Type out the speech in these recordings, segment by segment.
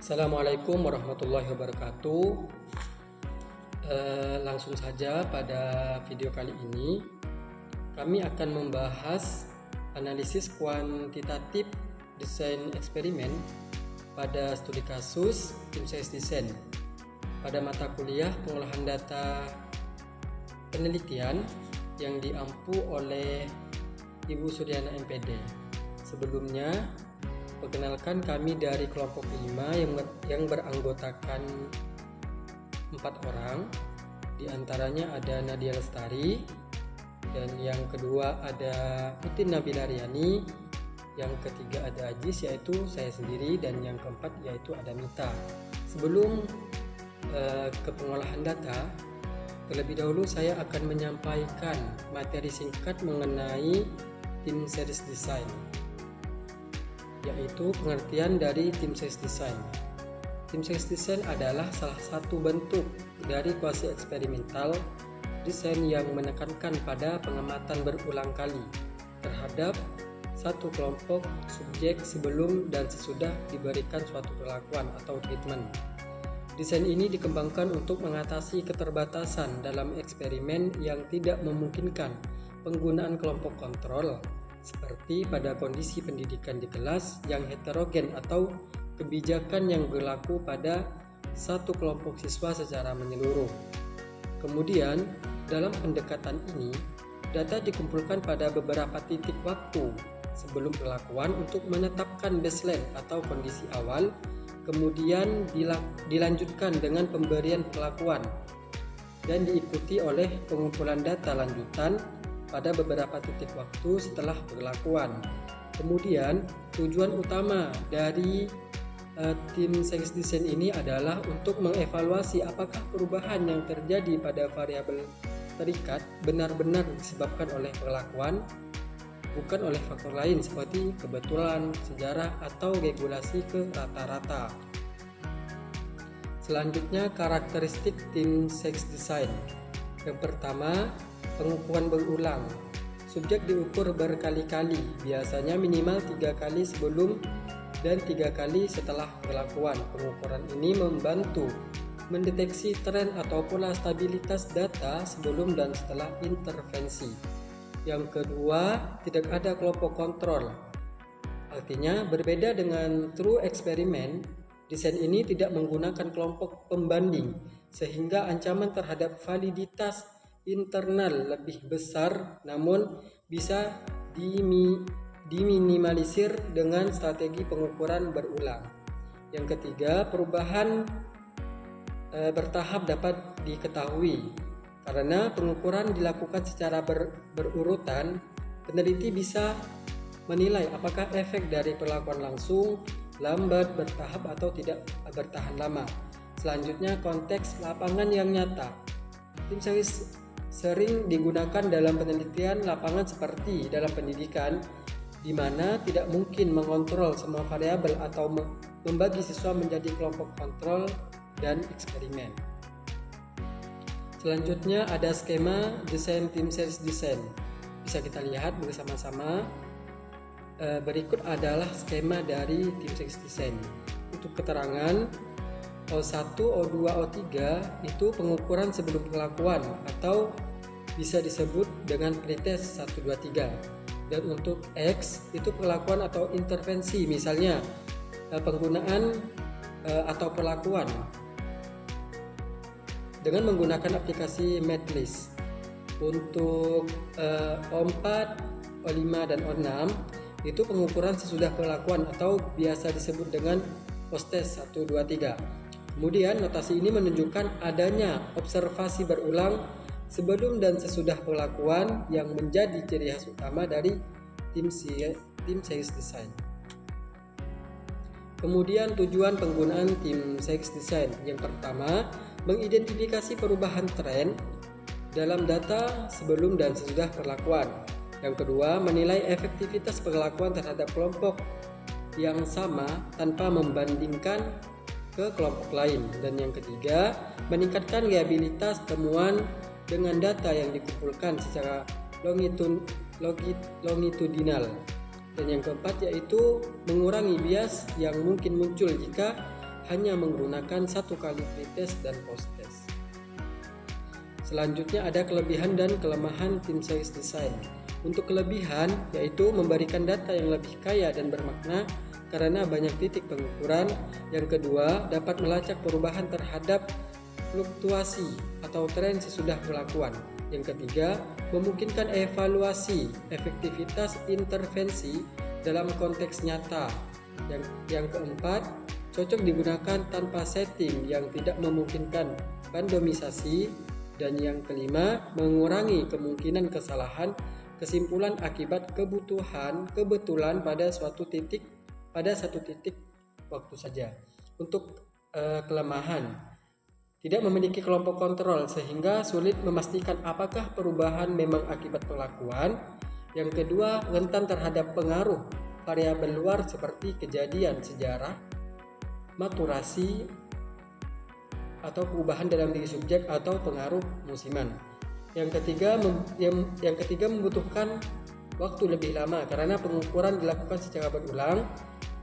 Assalamualaikum warahmatullahi wabarakatuh. Langsung saja pada video kali ini kami akan membahas analisis kuantitatif desain eksperimen pada studi kasus tim size design pada mata kuliah pengolahan data penelitian yang diampu oleh Ibu Suryana MPD. Sebelumnya, perkenalkan, kami dari kelompok 5 yang beranggotakan 4 orang. Di antaranya ada Nadia Lestari, dan yang kedua ada Utin Nabila Riani, yang ketiga ada Ajis yaitu saya sendiri, dan yang keempat yaitu ada Mita. Sebelum ke pengolahan data, terlebih dahulu saya akan menyampaikan materi singkat mengenai tim series design, yaitu pengertian dari tim size design. Tim size design adalah salah satu bentuk dari kuasi eksperimental desain yang menekankan pada pengamatan berulang kali terhadap satu kelompok subjek sebelum dan sesudah diberikan suatu perlakuan atau treatment. Desain ini dikembangkan untuk mengatasi keterbatasan dalam eksperimen yang tidak memungkinkan penggunaan kelompok kontrol, seperti pada kondisi pendidikan di kelas yang heterogen atau kebijakan yang berlaku pada satu kelompok siswa secara menyeluruh. Kemudian, dalam pendekatan ini, data dikumpulkan pada beberapa titik waktu sebelum perlakuan untuk menetapkan baseline atau kondisi awal, kemudian dilanjutkan dengan pemberian perlakuan dan diikuti oleh pengumpulan data lanjutan pada beberapa titik waktu setelah perlakuan. Kemudian, tujuan utama dari tim size design ini adalah untuk mengevaluasi apakah perubahan yang terjadi pada variabel terikat benar-benar disebabkan oleh perlakuan, bukan oleh faktor lain seperti kebetulan, sejarah, atau regulasi ke rata-rata. Selanjutnya, karakteristik tim size design. Yang pertama, pengukuran berulang. Subjek diukur berkali-kali, biasanya minimal 3 kali sebelum dan 3 kali setelah perlakuan. Pengukuran ini membantu mendeteksi tren atau pola stabilitas data sebelum dan setelah intervensi. Yang kedua, tidak ada kelompok kontrol. Artinya, berbeda dengan true eksperimen, desain ini tidak menggunakan kelompok pembanding, sehingga ancaman terhadap validitas internal lebih besar, namun bisa diminimalisir dengan strategi pengukuran berulang. Yang ketiga, perubahan bertahap dapat diketahui. Karena pengukuran dilakukan secara berurutan, peneliti bisa menilai apakah efek dari perlakuan langsung, lambat, bertahap, atau tidak bertahan lama. Selanjutnya, konteks lapangan yang nyata. Tim size sering digunakan dalam penelitian lapangan seperti dalam pendidikan, di mana tidak mungkin mengontrol semua variabel atau membagi siswa menjadi kelompok kontrol dan eksperimen. Selanjutnya ada skema desain tim size design. Bisa kita lihat bersama-sama. Berikut adalah skema dari tim size design. Untuk keterangan, O1, O2, O3 itu pengukuran sebelum perlakuan atau bisa disebut dengan pretest 1, 2, 3. Dan untuk X itu perlakuan atau intervensi, misalnya penggunaan atau perlakuan dengan menggunakan aplikasi MATLIST. Untuk O4, O5, dan O6 itu pengukuran sesudah perlakuan atau biasa disebut dengan post-test 1, 2, 3. Kemudian notasi ini menunjukkan adanya observasi berulang sebelum dan sesudah perlakuan yang menjadi ciri khas utama dari tim size design. Kemudian tujuan penggunaan tim size design. Yang pertama, mengidentifikasi perubahan tren dalam data sebelum dan sesudah perlakuan. Yang kedua, menilai efektivitas perlakuan terhadap kelompok yang sama tanpa membandingkan ke kelompok lain. Dan yang ketiga, meningkatkan reliabilitas temuan dengan data yang dikumpulkan secara longitudinal. Dan yang keempat yaitu mengurangi bias yang mungkin muncul jika hanya menggunakan satu kali pretest dan posttest. Selanjutnya ada kelebihan dan kelemahan tim series design. Untuk kelebihan yaitu memberikan data yang lebih kaya dan bermakna karena banyak titik pengukuran. Yang kedua, dapat melacak perubahan terhadap fluktuasi atau tren sesudah pelakuan. Yang ketiga, memungkinkan evaluasi efektivitas intervensi dalam konteks nyata. Yang keempat, cocok digunakan tanpa setting yang tidak memungkinkan randomisasi. Dan yang kelima, mengurangi kemungkinan kesalahan kesimpulan akibat kebetulan pada satu titik waktu saja. Untuk kelemahan, tidak memiliki kelompok kontrol sehingga sulit memastikan apakah perubahan memang akibat pelakuan. Yang kedua, rentan terhadap pengaruh variabel luar seperti kejadian sejarah, maturasi, atau perubahan dalam diri subjek atau pengaruh musiman. Yang ketiga membutuhkan waktu lebih lama karena pengukuran dilakukan secara berulang.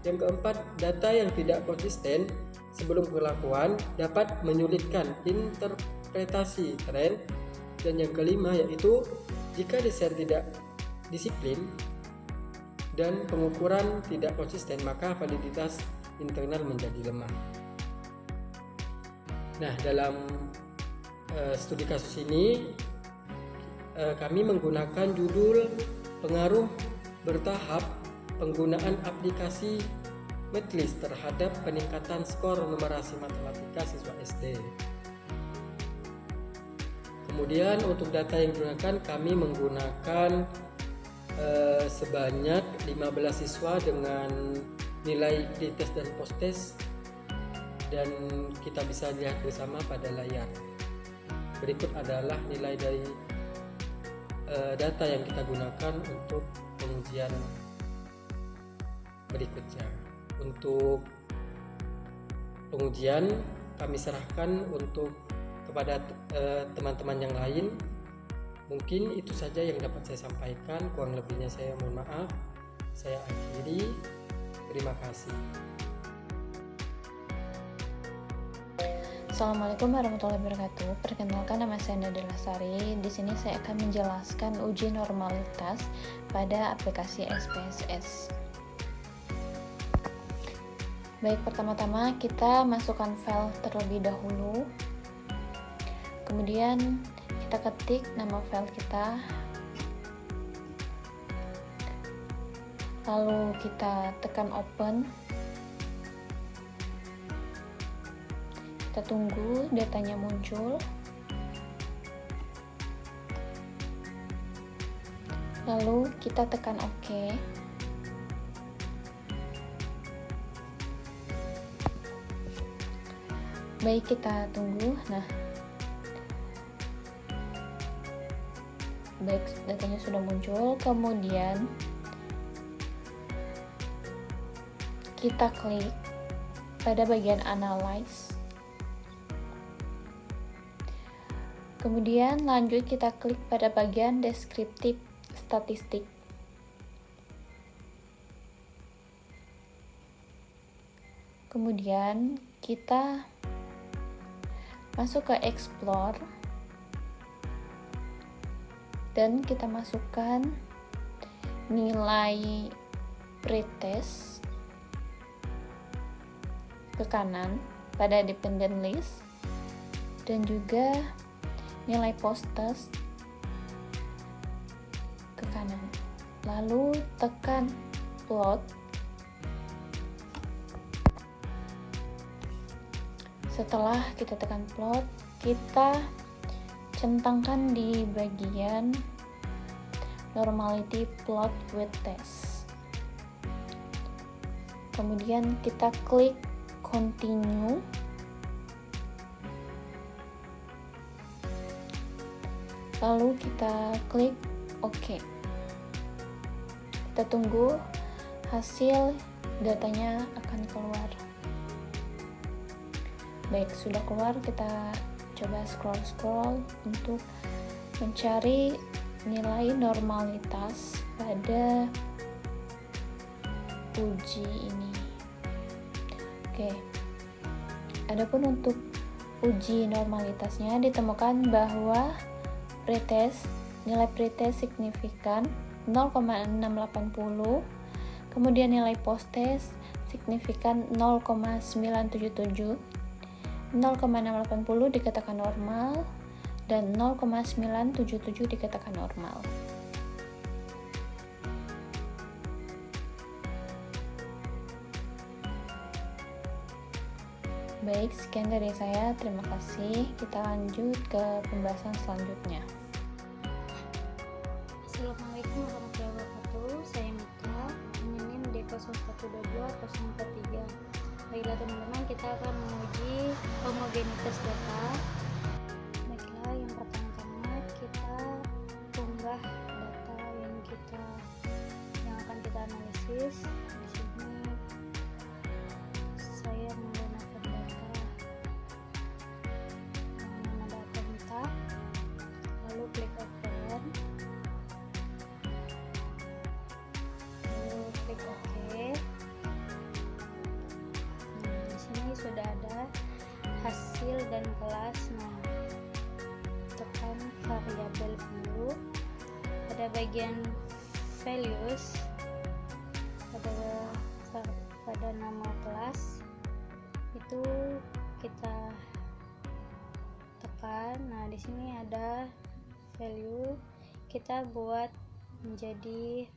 Yang keempat, data yang tidak konsisten sebelum pelakuan dapat menyulitkan interpretasi tren. Dan yang kelima yaitu jika desain tidak disiplin dan pengukuran tidak konsisten, maka validitas internal menjadi lemah. Nah, dalam studi kasus ini kami menggunakan judul pengaruh bertahap penggunaan aplikasi Medlist terhadap peningkatan skor numerasi matematika siswa SD. Kemudian untuk data yang digunakan, kami menggunakan sebanyak 15 siswa dengan nilai pretest dan posttest, dan kita bisa lihat bersama pada layar. Berikut adalah nilai dari data yang kita gunakan untuk pengujian berikutnya. Untuk pengujian kami serahkan kepada teman-teman yang lain. Mungkin itu saja yang dapat saya sampaikan. Kurang lebihnya saya mohon maaf. Saya akhiri. Terima kasih. Assalamualaikum warahmatullahi wabarakatuh. Perkenalkan, nama saya Nadia Lasari. Di sini saya akan menjelaskan uji normalitas pada aplikasi SPSS. Baik, pertama-tama kita masukkan file terlebih dahulu. Kemudian kita ketik nama file kita. Lalu kita tekan open. Kita tunggu datanya muncul. Lalu kita tekan OK. Baik, kita tunggu. Nah, baik, datanya sudah muncul. Kemudian kita klik pada bagian Analyze. Kemudian lanjut kita klik pada bagian Deskriptif Statistik. Kemudian kita masuk ke Explore dan kita masukkan nilai pretest ke kanan pada dependent list dan juga nilai posttest ke kanan. Lalu tekan plot. Setelah kita tekan plot, kita centangkan di bagian normality plot with test. Kemudian kita klik continue. Lalu kita klik OK. Kita tunggu hasil datanya akan keluar. Baik, sudah keluar. Kita coba scroll untuk mencari nilai normalitas pada uji ini. Oke. Adapun untuk uji normalitasnya ditemukan bahwa nilai pretest signifikan 0,680, kemudian nilai post-test signifikan 0,977, 0,680 dikatakan normal, dan 0,977 dikatakan normal. Baik, sekian dari saya. Terima kasih. Kita lanjut ke pembahasan selanjutnya. Assalamualaikum warahmatullahi wabarakatuh. Saya Mika, NIM D0122-043. Baiklah teman-teman, kita akan menguji homogenitas data. Baiklah, yang pertama-tama kita unggah data yang akan kita analisis. Di sini saya menggunakan data nama data entah, lalu klik open, lalu klik OK. Di sini sudah ada hasil dan kelas. Nah, tekan variabel view, pada bagian values pada nama kelas itu kita tekan. Nah, di sini ada value, kita buat menjadi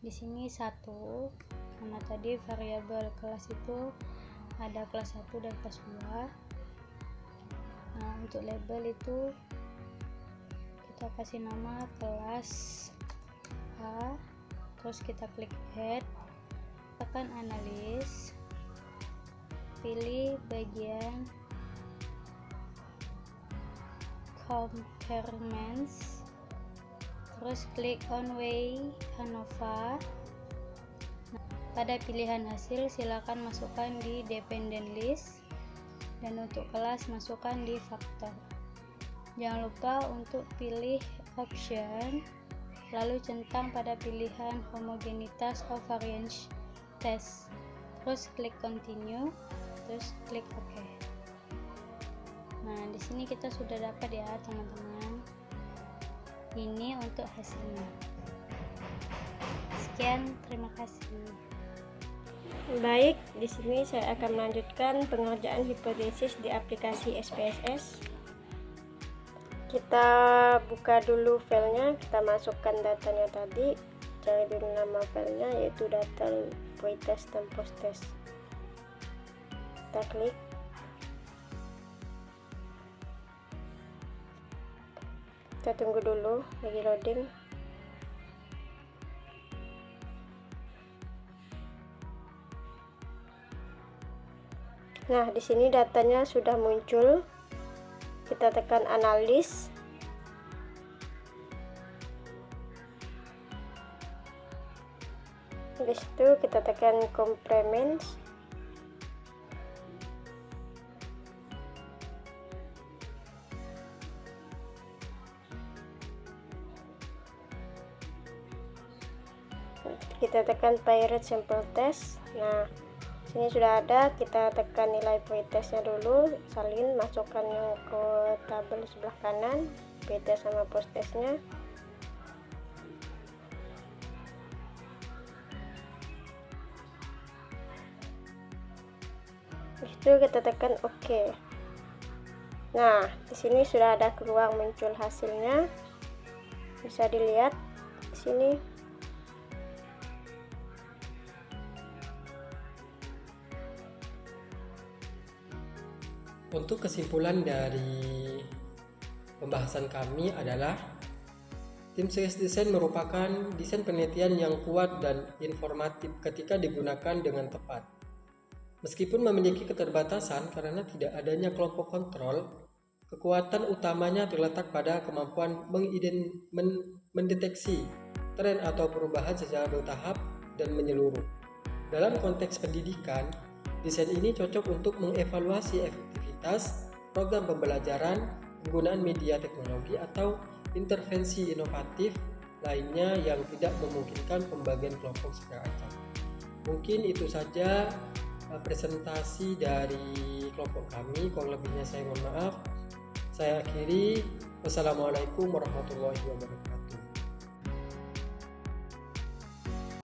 di sini 1, karena tadi variabel kelas itu ada kelas 1 dan kelas 2. Nah, untuk label itu kita kasih nama kelas A, terus kita klik add, tekan analis, pilih bagian compartments, terus klik on way ANOVA. Pada pilihan hasil silakan masukkan di dependent list, dan untuk kelas masukkan di faktor. Jangan lupa untuk pilih option, lalu centang pada pilihan homogenitas of variance test, terus klik continue, terus klik OK. Nah, di sini kita sudah dapat ya teman-teman, ini untuk hasilnya. Sekian, terima kasih. Baik, di sini saya akan melanjutkan pengerjaan hipotesis di aplikasi SPSS. Kita buka dulu filenya, kita masukkan datanya tadi, cari dulu nama filenya yaitu data pretest dan post-test. Kita klik. Kita tunggu dulu, lagi loading. Nah, di sini datanya sudah muncul. Kita tekan analis. Habis itu kita tekan complements. Kita tekan pirate sample test. Nah, ini sudah ada, kita tekan nilai pretestnya dulu, salin, masukkan yang ke tabel sebelah kanan, pretest sama post-testnya. Itu kita tekan OK. Nah, di sini sudah ada keluar muncul hasilnya, bisa dilihat di sini. Untuk kesimpulan dari pembahasan kami adalah tim CS design merupakan desain penelitian yang kuat dan informatif ketika digunakan dengan tepat. Meskipun memiliki keterbatasan karena tidak adanya kelompok kontrol, kekuatan utamanya terletak pada kemampuan mendeteksi tren atau perubahan secara bertahap dan menyeluruh. Dalam konteks pendidikan, desain ini cocok untuk mengevaluasi efektivitas program pembelajaran, penggunaan media teknologi, atau intervensi inovatif lainnya yang tidak memungkinkan pembagian kelompok secara acak. Mungkin itu saja presentasi dari kelompok kami. Kurang lebihnya saya mohon maaf. Saya akhiri. Wassalamualaikum warahmatullahi wabarakatuh.